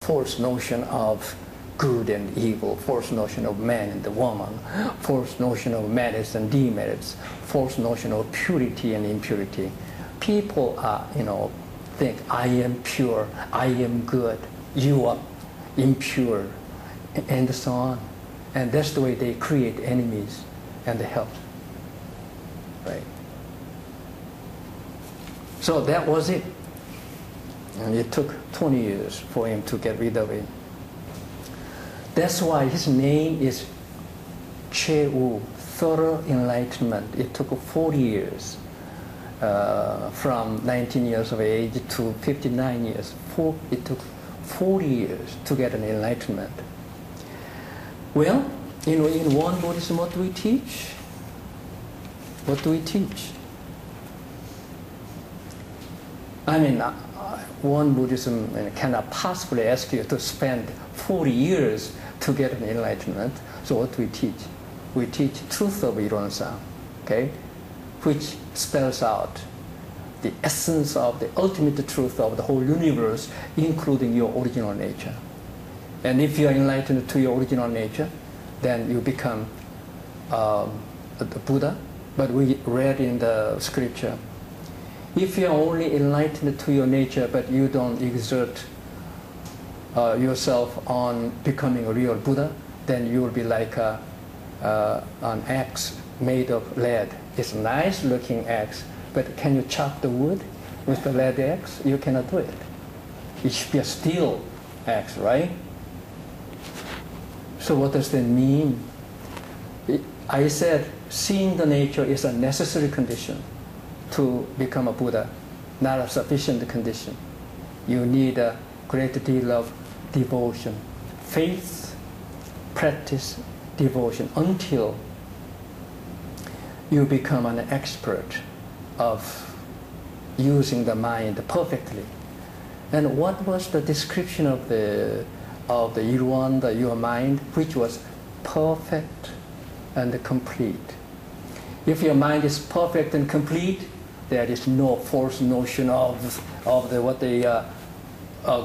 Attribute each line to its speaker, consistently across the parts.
Speaker 1: false notion of good and evil, false notion of man and the woman, false notion of merits and demerits, false notion of purity and impurity. People are, think, I am pure, I am good, you are impure, and so on. And that's the way they create enemies and they help. Right? So that was it. And it took 20 years for him to get rid of it. That's why his name is Che-Wu, thorough enlightenment. It took 40 years, from 19 years of age to 59 years. It took 40 years to get an enlightenment. Well, in WonBuddhism, what do we teach? What do we teach? I mean, WonBuddhism cannot possibly ask you to spend 40 years to get an enlightenment. So what do we teach? We teach truth of Ironsan, okay, which spells out the essence of the ultimate truth of the whole universe, including your original nature. And if you are enlightened to your original nature, then you become the Buddha. But we read in the scripture, if you are only enlightened to your nature, but you don't exert yourself on becoming a real Buddha, then you will be like an axe made of lead. It's a nice looking axe, but can you chop the wood with the lead axe? You cannot do it. It should be a steel axe, right? So what does that mean? I said seeing the nature is a necessary condition to become a Buddha, not a sufficient condition. You need a great deal of devotion, faith, practice, devotion, until you become an expert of using the mind perfectly. And what was the description of the Irwan, your mind, which was perfect and complete? If your mind is perfect and complete, there is no false notion of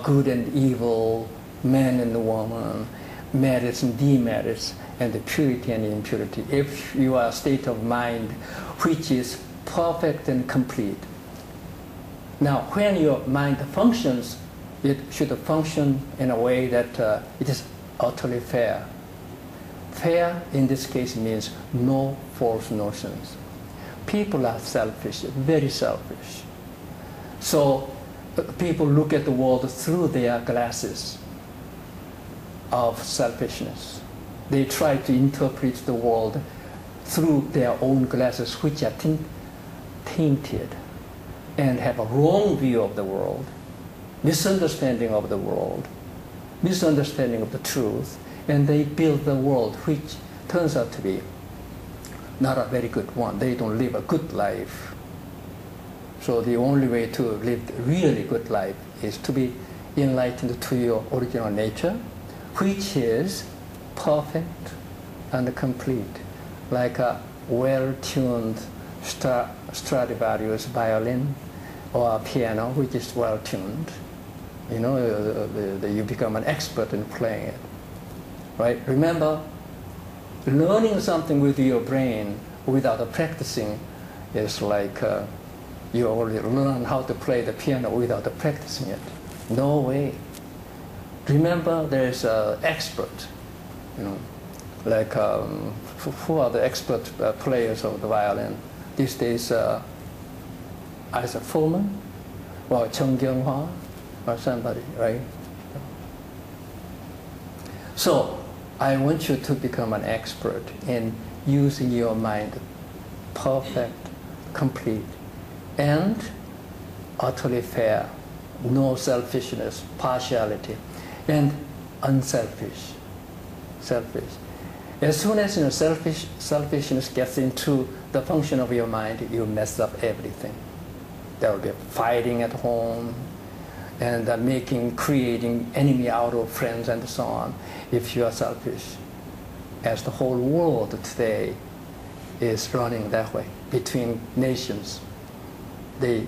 Speaker 1: good and evil, man and woman, merits and demerits, and the purity and impurity. If you are a state of mind which is perfect and complete. Now, when your mind functions, it should function in a way that it is utterly fair. Fair in this case means no false notions. People are selfish, very selfish. So people look at the world through their glasses of selfishness. They try to interpret the world through their own glasses, which are tainted, and have a wrong view of the world, misunderstanding of the world, misunderstanding of the truth, and they build the world which turns out to be not a very good one. They don't live a good life. So the only way to live a really good life is to be enlightened to your original nature, which is perfect and complete, like a well-tuned Stradivarius violin or a piano, which is well-tuned. You become an expert in playing it. Right? Remember, learning something with your brain without practicing is like you already learn how to play the piano without practicing it. No way. Remember, there's an expert, like who are the expert players of the violin these days? Isaac Fullman or Chung or somebody, right? So I want you to become an expert in using your mind perfect, complete, and utterly fair, no selfishness, partiality, and unselfish, selfish. As soon as selfishness gets into the function of your mind, you mess up everything. There will be fighting at home, and creating enemy out of friends and so on, if you are selfish. As the whole world today is running that way, between nations. They,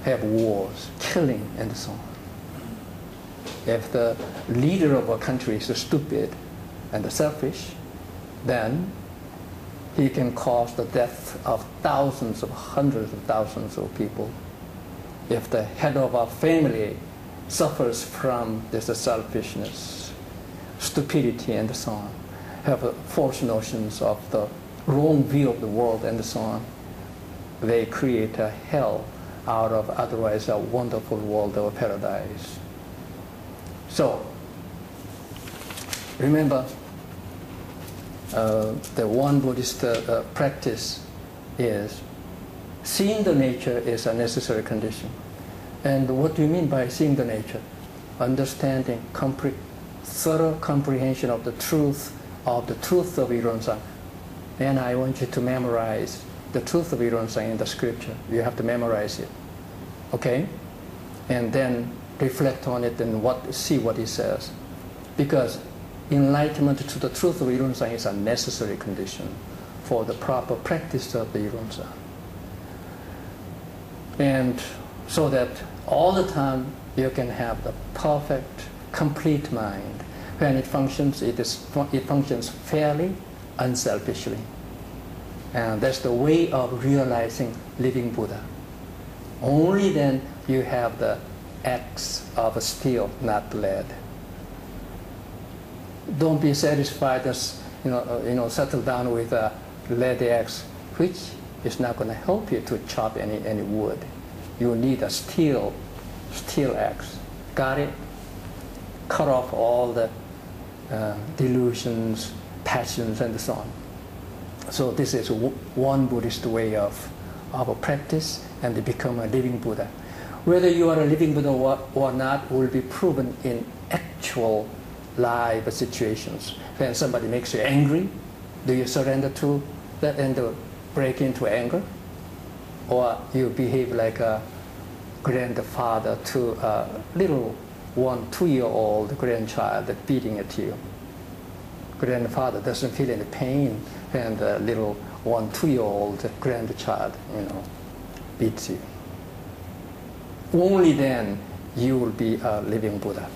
Speaker 1: have wars, killing, and so on. If the leader of a country is stupid and selfish, then he can cause the death of thousands of hundreds of thousands of people. If the head of a family suffers from this selfishness, stupidity, and so on, have false notions of the wrong view of the world and so on, they create a hell out of otherwise a wonderful world of paradise. So, remember, the one Buddhist practice is seeing the nature is a necessary condition. And what do you mean by seeing the nature? Understanding, thorough comprehension of the truth of Ironsang. And I want you to memorize the truth of Ironsang in the scripture. You have to memorize it, okay? And then reflect on it and see what it says. Because enlightenment to the truth of Ironsang is a necessary condition for the proper practice of the Ironsang. And so that all the time you can have the perfect, complete mind. When it functions, it functions fairly, unselfishly. And that's the way of realizing living Buddha. Only then you have the axe of steel, not lead. Don't be satisfied as settle down with a lead axe, which is not going to help you to chop any wood. You need a steel axe. Got it? Cut off all the delusions, passions, and so on. So this is one Buddhist way of a practice, and to become a living Buddha. Whether you are a living Buddha or not will be proven in actual live situations. When somebody makes you angry, do you surrender to that and break into anger? Or you behave like a grandfather to a little 2-year-old grandchild that's beating at you. Grandfather doesn't feel any pain when the little 2-year-old grandchild, beats you. Only then you will be a living Buddha.